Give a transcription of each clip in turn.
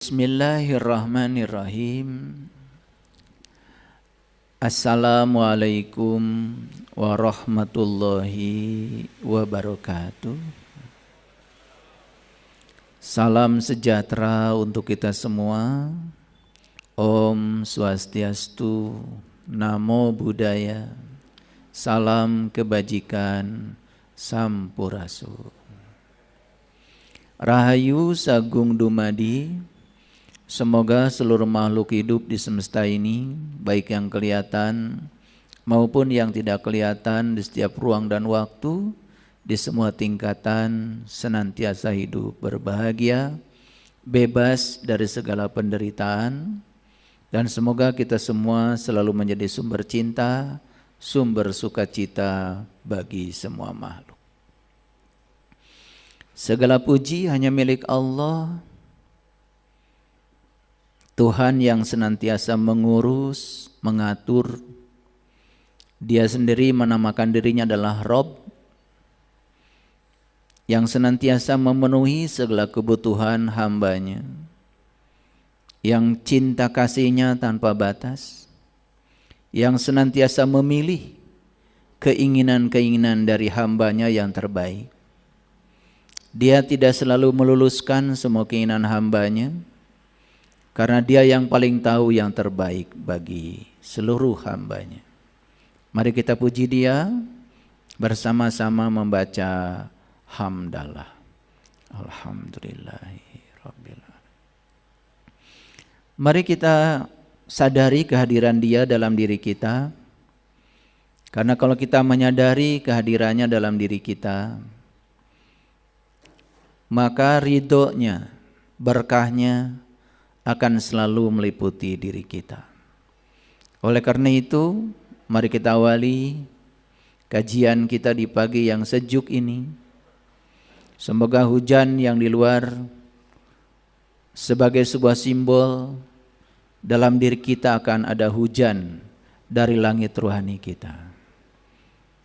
Bismillahirrahmanirrahim. Assalamualaikum warahmatullahi wabarakatuh. Salam sejahtera untuk kita semua. Om Swastiastu, Namo Buddhaya, salam kebajikan, Sampurasun. Rahayu Sagung Dumadi. Semoga seluruh makhluk hidup di semesta ini, baik yang kelihatan maupun yang tidak kelihatan di setiap ruang dan waktu, di semua tingkatan, senantiasa hidup berbahagia, bebas dari segala penderitaan, dan semoga kita semua selalu menjadi sumber cinta, sumber sukacita bagi semua makhluk. Segala puji hanya milik Allah, Tuhan yang senantiasa mengurus, mengatur. Dia sendiri menamakan dirinya adalah Rob, yang senantiasa memenuhi segala kebutuhan hambanya, yang cinta kasihnya tanpa batas, yang senantiasa memilih keinginan-keinginan dari hambanya yang terbaik. Dia tidak selalu meluluskan semua keinginan hambanya, karena dia yang paling tahu yang terbaik bagi seluruh hambanya. Mari kita puji dia bersama-sama membaca hamdalah. Alhamdulillahirabbil alamin. Mari kita sadari kehadiran dia dalam diri kita. Karena kalau kita menyadari kehadirannya dalam diri kita, maka ridhonya, berkahnya akan selalu meliputi diri kita. Oleh karena itu, mari kita awali kajian kita di pagi yang sejuk ini. Semoga hujan yang di luar sebagai sebuah simbol, dalam diri kita akan ada hujan dari langit rohani kita.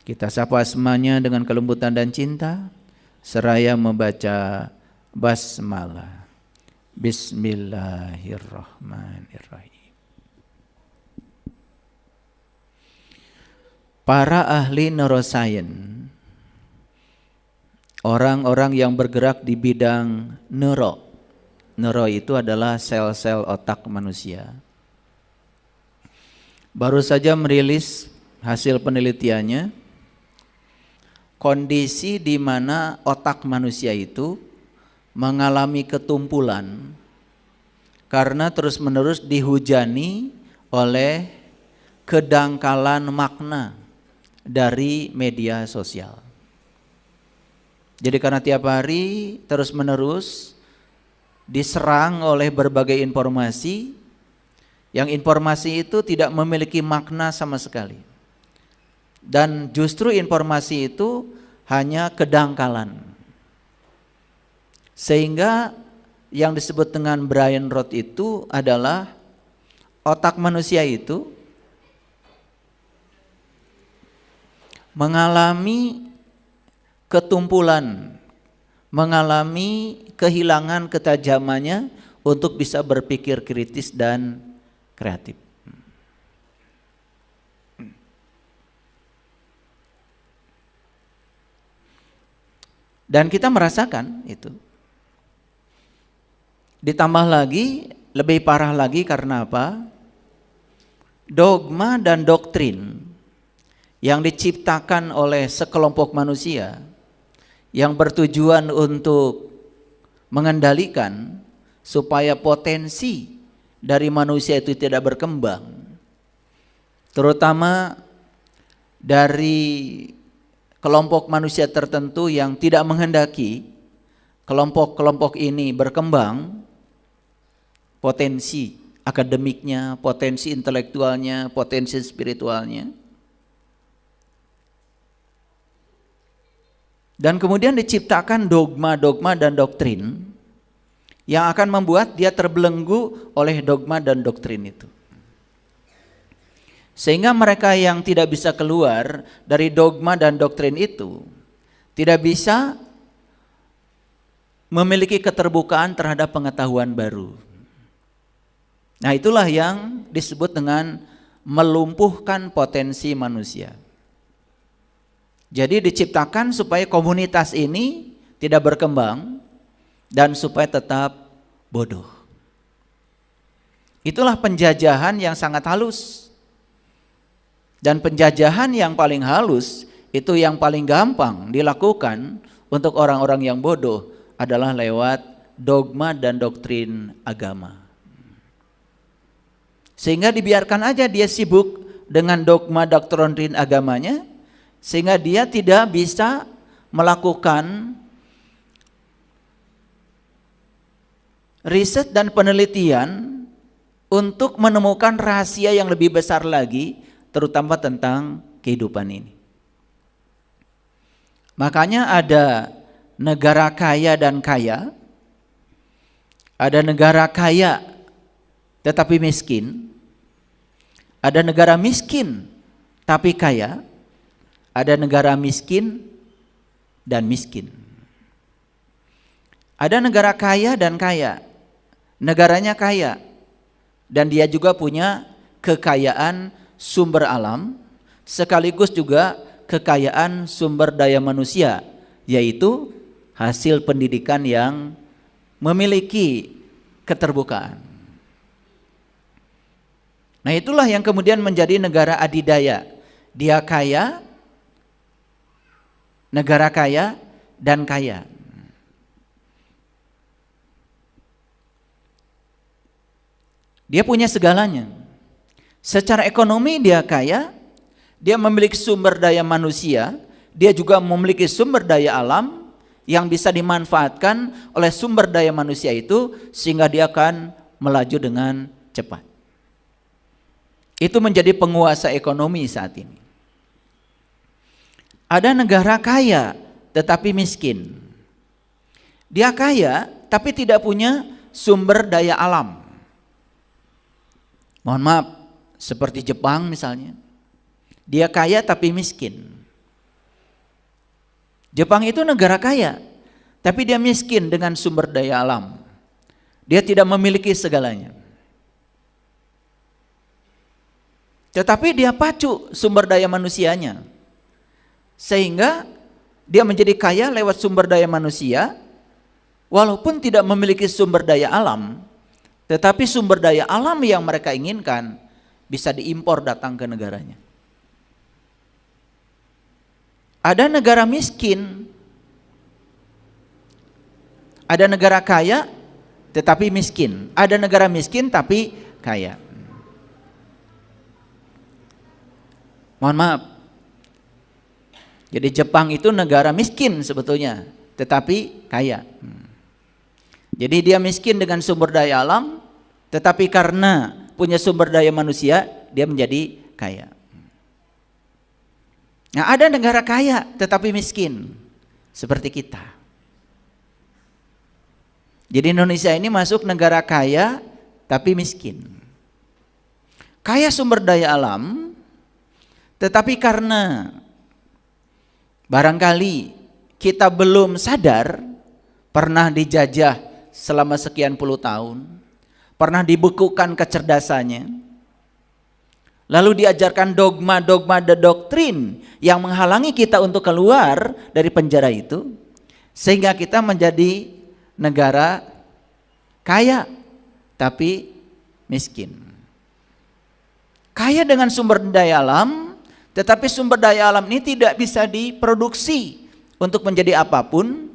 Kita sapa semuanya dengan kelembutan dan cinta, seraya membaca basmalah. Bismillahirrahmanirrahim. Para ahli neuroscience, orang-orang yang bergerak di bidang neuro itu adalah sel-sel otak manusia, baru saja merilis hasil penelitiannya, kondisi di mana otak manusia itu mengalami ketumpulan karena terus-menerus dihujani oleh kedangkalan makna dari media sosial. Jadi karena tiap hari terus-menerus diserang oleh berbagai informasi, yang informasi itu tidak memiliki makna sama sekali. Dan justru informasi itu hanya kedangkalan. Sehingga yang disebut dengan brain rot itu adalah otak manusia itu mengalami ketumpulan, mengalami kehilangan ketajamannya untuk bisa berpikir kritis dan kreatif. Dan kita merasakan itu. Ditambah lagi, lebih parah lagi karena apa? Dogma dan doktrin yang diciptakan oleh sekelompok manusia yang bertujuan untuk mengendalikan supaya potensi dari manusia itu tidak berkembang, terutama dari kelompok manusia tertentu yang tidak menghendaki kelompok-kelompok ini berkembang, potensi akademiknya, potensi intelektualnya, potensi spiritualnya. Dan kemudian diciptakan dogma-dogma dan doktrin yang akan membuat dia terbelenggu oleh dogma dan doktrin itu. Sehingga mereka yang tidak bisa keluar dari dogma dan doktrin itu tidak bisa memiliki keterbukaan terhadap pengetahuan baru. Nah, itulah yang disebut dengan melumpuhkan potensi manusia. Jadi diciptakan supaya komunitas ini tidak berkembang dan supaya tetap bodoh. Itulah penjajahan yang sangat halus. Dan penjajahan yang paling halus itu yang paling gampang dilakukan untuk orang-orang yang bodoh adalah lewat dogma dan doktrin agama. Sehingga dibiarkan aja dia sibuk dengan dogma doktrin agamanya, sehingga dia tidak bisa melakukan riset dan penelitian untuk menemukan rahasia yang lebih besar lagi, terutama tentang kehidupan ini. Makanya ada negara kaya dan kaya, ada negara kaya tetapi miskin, ada negara miskin tapi kaya, ada negara miskin dan miskin. Ada negara kaya dan kaya, negaranya kaya dan dia juga punya kekayaan sumber alam sekaligus juga kekayaan sumber daya manusia, yaitu hasil pendidikan yang memiliki keterbukaan. Nah, itulah yang kemudian menjadi negara adidaya. Dia kaya, negara kaya dan kaya. Dia punya segalanya. Secara ekonomi dia kaya, dia memiliki sumber daya manusia, dia juga memiliki sumber daya alam yang bisa dimanfaatkan oleh sumber daya manusia itu sehingga dia akan melaju dengan cepat. Itu menjadi penguasa ekonomi saat ini. Ada negara kaya tetapi miskin. Dia kaya tapi tidak punya sumber daya alam. Mohon maaf, seperti Jepang misalnya. Dia kaya tapi miskin. Jepang itu negara kaya, tapi dia miskin dengan sumber daya alam. Dia tidak memiliki segalanya. Tetapi dia pacu sumber daya manusianya. Sehingga dia menjadi kaya lewat sumber daya manusia, walaupun tidak memiliki sumber daya alam, tetapi sumber daya alam yang mereka inginkan bisa diimpor datang ke negaranya. Ada negara miskin, ada negara kaya tetapi miskin, ada negara miskin tapi kaya. Mohon maaf, jadi Jepang itu negara miskin sebetulnya tetapi kaya. Jadi dia miskin dengan sumber daya alam, tetapi karena punya sumber daya manusia dia menjadi kaya. Nah, ada negara kaya tetapi miskin seperti kita. Jadi Indonesia ini masuk negara kaya tapi miskin. Kaya sumber daya alam, tetapi karena barangkali kita belum sadar pernah dijajah selama sekian puluh tahun, pernah dibekukan kecerdasannya, lalu diajarkan dogma-dogma dan doktrin yang menghalangi kita untuk keluar dari penjara itu, sehingga kita menjadi negara kaya tapi miskin. Kaya dengan sumber daya alam, tetapi sumber daya alam ini tidak bisa diproduksi untuk menjadi apapun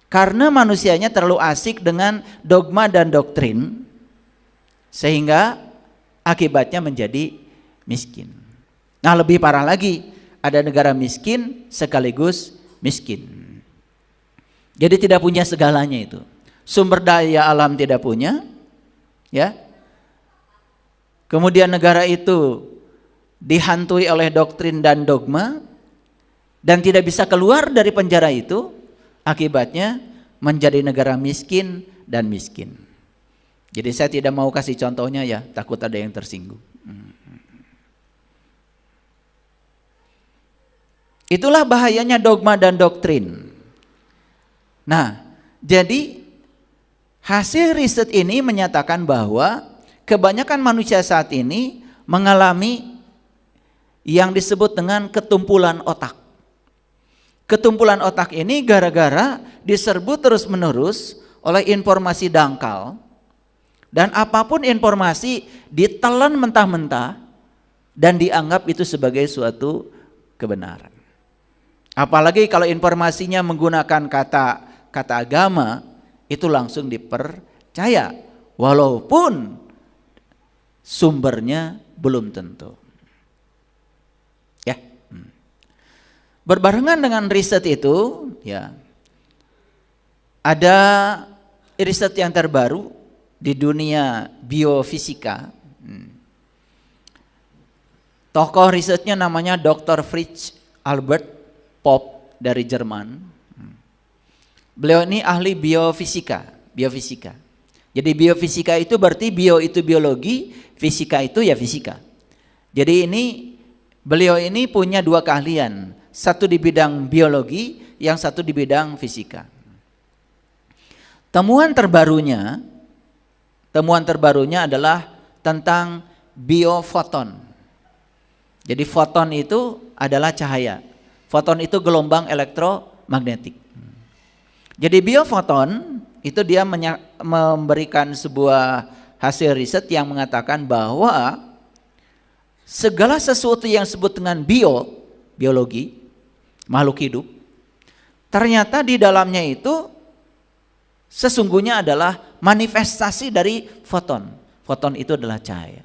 karena manusianya terlalu asik dengan dogma dan doktrin, sehingga akibatnya menjadi miskin. Nah, lebih parah lagi, ada negara miskin sekaligus miskin. Jadi tidak punya segalanya itu. Sumber daya alam tidak punya, ya. Kemudian negara itu dihantui oleh doktrin dan dogma dan tidak bisa keluar dari penjara itu, akibatnya menjadi negara miskin dan miskin. Jadi saya tidak mau kasih contohnya ya, takut ada yang tersinggung. Itulah bahayanya dogma dan doktrin. Nah, jadi hasil riset ini menyatakan bahwa kebanyakan manusia saat ini mengalami yang disebut dengan ketumpulan otak. Ketumpulan otak ini gara-gara diserbu terus-menerus oleh informasi dangkal, dan apapun informasi ditelan mentah-mentah dan dianggap itu sebagai suatu kebenaran. Apalagi kalau informasinya menggunakan kata agama, itu langsung dipercaya walaupun sumbernya belum tentu. Ya. Berbarengan dengan riset itu, ya, ada riset yang terbaru di dunia biofisika. Tokoh risetnya namanya Dr. Fritz Albert Popp dari Jerman. Beliau ini ahli biofisika. Jadi biofisika itu berarti bio itu biologi, fisika itu ya fisika. Jadi beliau ini punya dua keahlian, satu di bidang biologi, yang satu di bidang fisika. Temuan terbarunya adalah tentang biofoton. Jadi foton itu adalah cahaya. Foton itu gelombang elektromagnetik. Jadi biofoton itu dia memberikan sebuah hasil riset yang mengatakan bahwa segala sesuatu yang disebut dengan biologi, makhluk hidup, ternyata di dalamnya itu sesungguhnya adalah manifestasi dari foton. Foton itu adalah cahaya.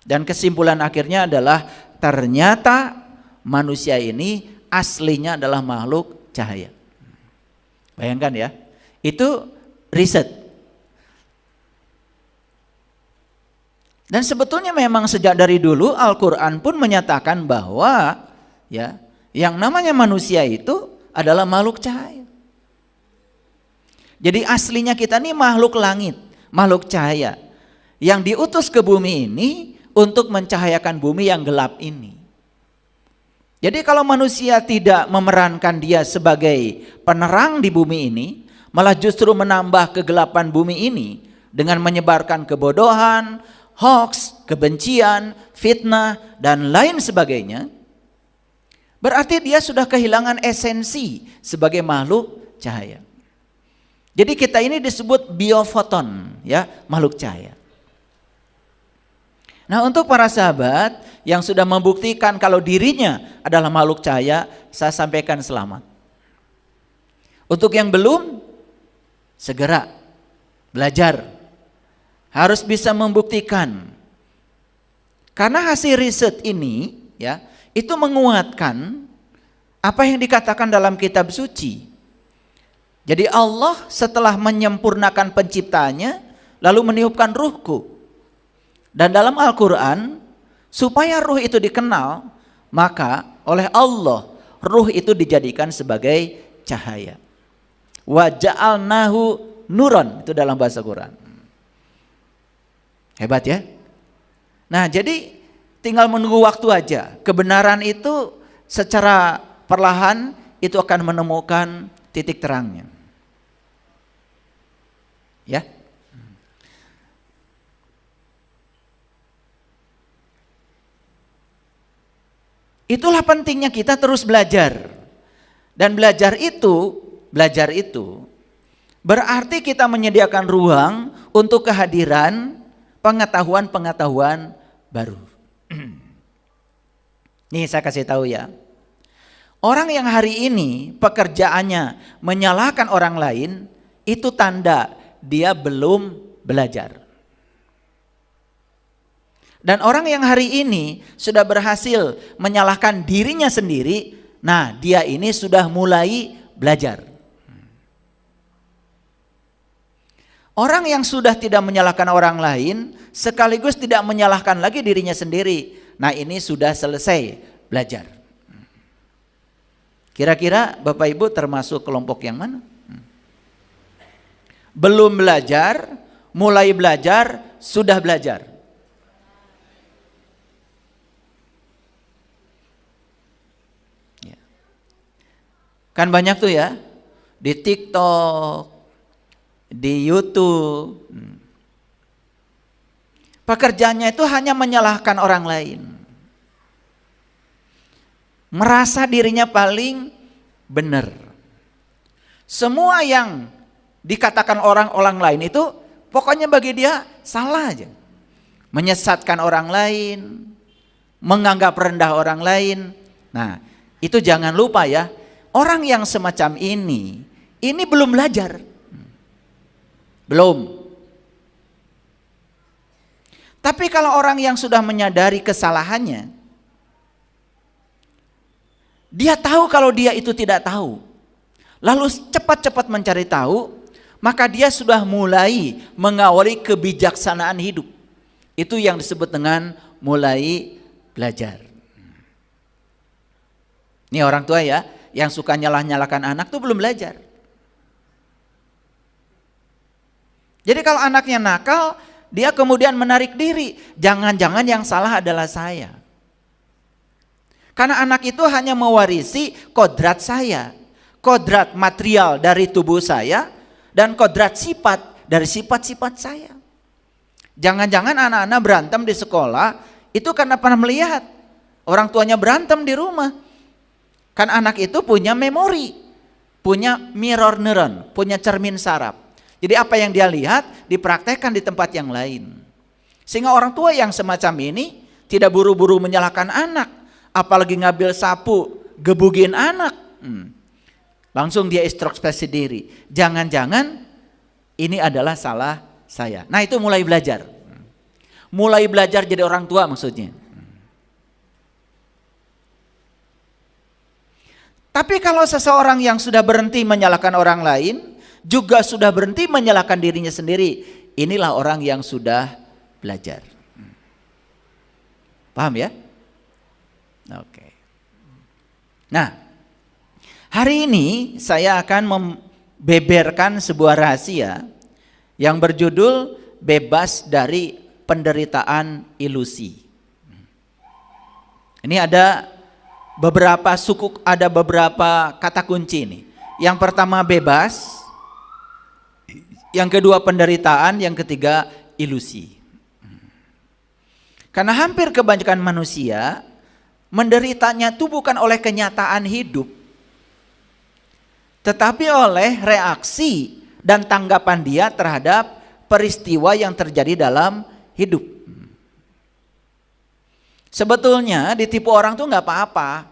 Dan kesimpulan akhirnya adalah ternyata manusia ini aslinya adalah makhluk cahaya. Bayangkan ya, itu riset. Dan sebetulnya memang sejak dari dulu Al-Quran pun menyatakan bahwa ya, yang namanya manusia itu adalah makhluk cahaya. Jadi aslinya kita ini makhluk langit, makhluk cahaya yang diutus ke bumi ini untuk mencahayakan bumi yang gelap ini. Jadi kalau manusia tidak memerankan dia sebagai penerang di bumi ini, malah justru menambah kegelapan bumi ini dengan menyebarkan kebodohan, hoax, kebencian, fitnah, dan lain sebagainya, berarti dia sudah kehilangan esensi sebagai makhluk cahaya. Jadi kita ini disebut biofoton, ya, makhluk cahaya. Nah, untuk para sahabat yang sudah membuktikan kalau dirinya adalah makhluk cahaya, saya sampaikan selamat. Untuk yang belum, segera belajar. Harus bisa membuktikan. Karena hasil riset ini, ya, itu menguatkan apa yang dikatakan dalam kitab suci. Jadi Allah setelah menyempurnakan penciptanya, lalu meniupkan ruhku. Dan dalam Al-Quran, supaya ruh itu dikenal, maka oleh Allah, ruh itu dijadikan sebagai cahaya. Wa ja'alnahu nuron, itu dalam bahasa Quran. Hebat ya. Nah, jadi tinggal menunggu waktu aja. Kebenaran itu secara perlahan itu akan menemukan titik terangnya. Ya. Itulah pentingnya kita terus belajar. Dan belajar itu berarti kita menyediakan ruang untuk kehadiran pengetahuan-pengetahuan baru. Nih saya kasih tahu ya. Orang yang hari ini pekerjaannya menyalahkan orang lain, itu tanda dia belum belajar. Dan orang yang hari ini sudah berhasil menyalahkan dirinya sendiri, nah dia ini sudah mulai belajar. Orang yang sudah tidak menyalahkan orang lain, sekaligus tidak menyalahkan lagi dirinya sendiri, nah ini sudah selesai belajar. Kira-kira Bapak Ibu termasuk kelompok yang mana? Belum belajar, mulai belajar, sudah belajar. Kan banyak tuh ya, di TikTok, di YouTube, Pekerjaannya itu hanya menyalahkan orang lain. Merasa dirinya paling benar. Semua yang dikatakan orang-orang lain itu pokoknya bagi dia salah aja. Menyesatkan orang lain, menganggap rendah orang lain. Nah, itu jangan lupa ya, orang yang semacam ini belum belajar. Belum. Tapi kalau orang yang sudah menyadari kesalahannya, dia tahu kalau dia itu tidak tahu, lalu cepat-cepat mencari tahu, maka dia sudah mulai mengawali kebijaksanaan hidup. Itu yang disebut dengan mulai belajar. Ini orang tua ya, yang suka nyalah-nyalahkan anak tuh belum belajar. Jadi kalau anaknya nakal, dia kemudian menarik diri. Jangan-jangan yang salah adalah saya. Karena anak itu hanya mewarisi kodrat saya, kodrat material dari tubuh saya, dan kodrat sifat dari sifat-sifat saya. Jangan-jangan anak-anak berantem di sekolah itu karena pernah melihat orang tuanya berantem di rumah. Kan anak itu punya memori, punya mirror neuron, punya cermin saraf. Jadi apa yang dia lihat dipraktekkan di tempat yang lain. Sehingga orang tua yang semacam ini tidak buru-buru menyalahkan anak, apalagi ngambil sapu gebugin anak. Langsung dia introspeksi diri. Jangan-jangan ini adalah salah saya. Nah, itu mulai belajar. Mulai belajar jadi orang tua maksudnya. Tapi kalau seseorang yang sudah berhenti menyalahkan orang lain, juga sudah berhenti menyalahkan dirinya sendiri, inilah orang yang sudah belajar. Paham ya? Oke. Nah, hari ini saya akan membeberkan sebuah rahasia yang berjudul bebas dari penderitaan ilusi. Ini ada beberapa suku, ada beberapa kata kunci ini. Yang pertama bebas, yang kedua penderitaan, yang ketiga ilusi. Karena hampir kebanyakan manusia menderitanya itu bukan oleh kenyataan hidup, tetapi oleh reaksi dan tanggapan dia terhadap peristiwa yang terjadi dalam hidup. Sebetulnya ditipu orang tuh nggak apa-apa.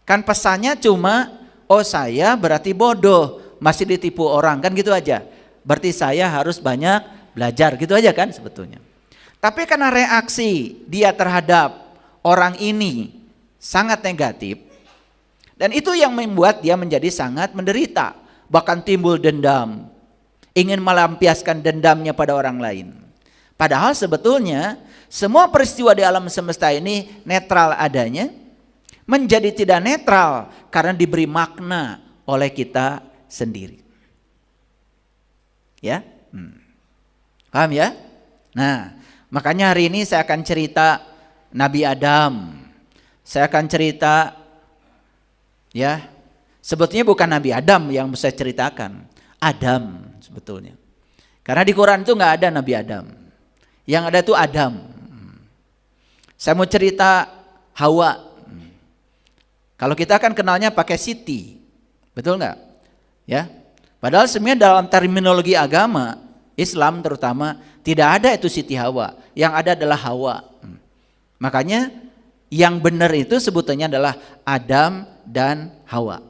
Kan pesannya cuma, oh saya berarti bodoh, masih ditipu orang, kan gitu aja. Berarti saya harus banyak belajar, gitu aja kan sebetulnya. Tapi karena reaksi dia terhadap orang ini sangat negatif, dan itu yang membuat dia menjadi sangat menderita, bahkan timbul dendam, ingin melampiaskan dendamnya pada orang lain. Padahal sebetulnya semua peristiwa di alam semesta ini netral adanya, menjadi tidak netral karena diberi makna oleh kita sendiri. Ya, paham ya? Nah, makanya hari ini saya akan cerita Nabi Adam. Saya akan cerita, ya, sebetulnya bukan Nabi Adam yang saya ceritakan, Adam sebetulnya. Karena di Quran itu nggak ada Nabi Adam, yang ada itu Adam. Saya mau cerita Hawa. Kalau kita kan kenalnya pakai Siti, betul nggak? Ya, padahal sebenarnya dalam terminologi agama Islam terutama tidak ada itu Siti Hawa, yang ada adalah Hawa. Makanya yang benar itu sebutannya adalah Adam dan Hawa.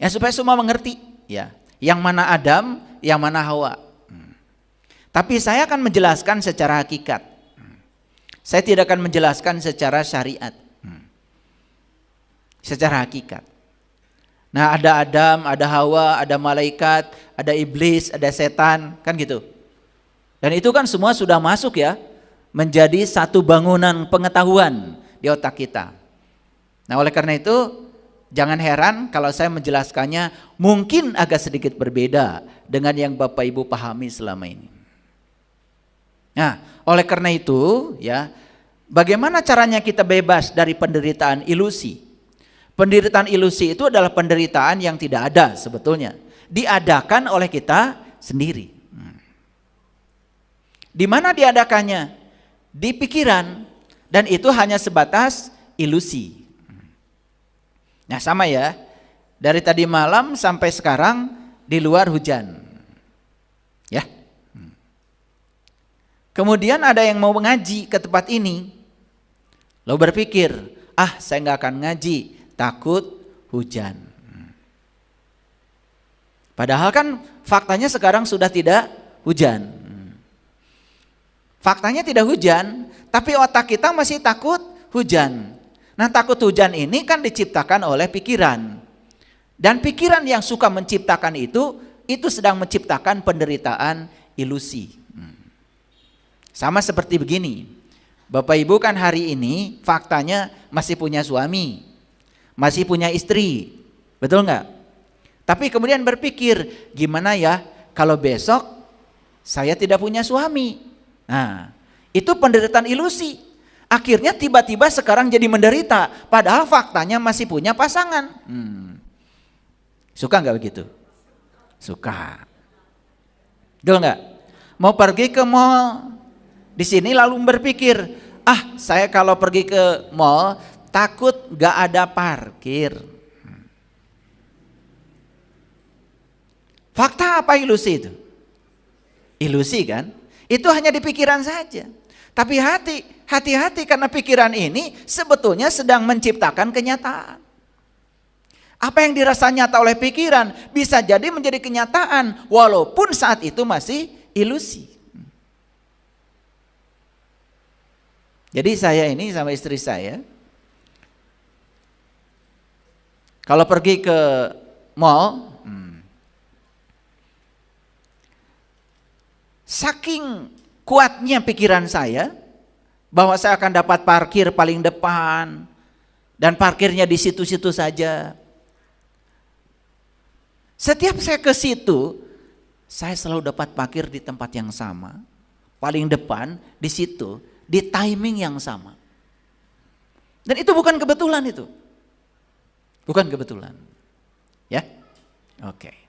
Ya supaya semua mengerti, ya, yang mana Adam, yang mana Hawa. Tapi saya akan menjelaskan secara hakikat. Saya tidak akan menjelaskan secara syariat. Secara hakikat. Nah, ada Adam, ada Hawa, ada malaikat, ada iblis, ada setan, kan gitu. Dan itu kan semua sudah masuk ya, menjadi satu bangunan pengetahuan di otak kita. Nah, oleh karena itu jangan heran kalau saya menjelaskannya mungkin agak sedikit berbeda dengan yang Bapak Ibu pahami selama ini. Nah, oleh karena itu ya, bagaimana caranya kita bebas dari penderitaan ilusi? Penderitaan ilusi itu adalah penderitaan yang tidak ada sebetulnya, diadakan oleh kita sendiri. Di mana diadakannya? Di pikiran. Dan itu hanya sebatas ilusi. Nah sama ya, dari tadi malam sampai sekarang di luar hujan. Ya. Kemudian ada yang mau mengaji ke tempat ini. Lalu berpikir, saya nggak akan ngaji, takut hujan. Padahal kan faktanya sekarang sudah tidak hujan. Faktanya tidak hujan, tapi otak kita masih takut hujan. Nah takut hujan ini kan diciptakan oleh pikiran. Dan pikiran yang suka menciptakan itu sedang menciptakan penderitaan ilusi. Sama seperti begini, Bapak Ibu kan hari ini faktanya masih punya suami, masih punya istri, betul nggak? Tapi kemudian berpikir, gimana ya kalau besok saya tidak punya suami? Nah, itu penderitaan ilusi. Akhirnya tiba-tiba sekarang jadi menderita, padahal faktanya masih punya pasangan. Suka nggak begitu? Suka. Betul nggak? Mau pergi ke mall, di sini lalu berpikir, saya kalau pergi ke mall takut nggak ada parkir. Fakta apa ilusi itu? Ilusi kan? Itu hanya di pikiran saja. Tapi hati-hati karena pikiran ini sebetulnya sedang menciptakan kenyataan. Apa yang dirasa nyata oleh pikiran bisa jadi menjadi kenyataan walaupun saat itu masih ilusi. Jadi saya ini sama istri saya kalau pergi ke mall, saking kuatnya pikiran saya bahwa saya akan dapat parkir paling depan dan parkirnya di situ-situ saja. Setiap saya ke situ, saya selalu dapat parkir di tempat yang sama, paling depan di situ, di timing yang sama. Dan itu bukan kebetulan itu. Bukan kebetulan. Ya? Oke.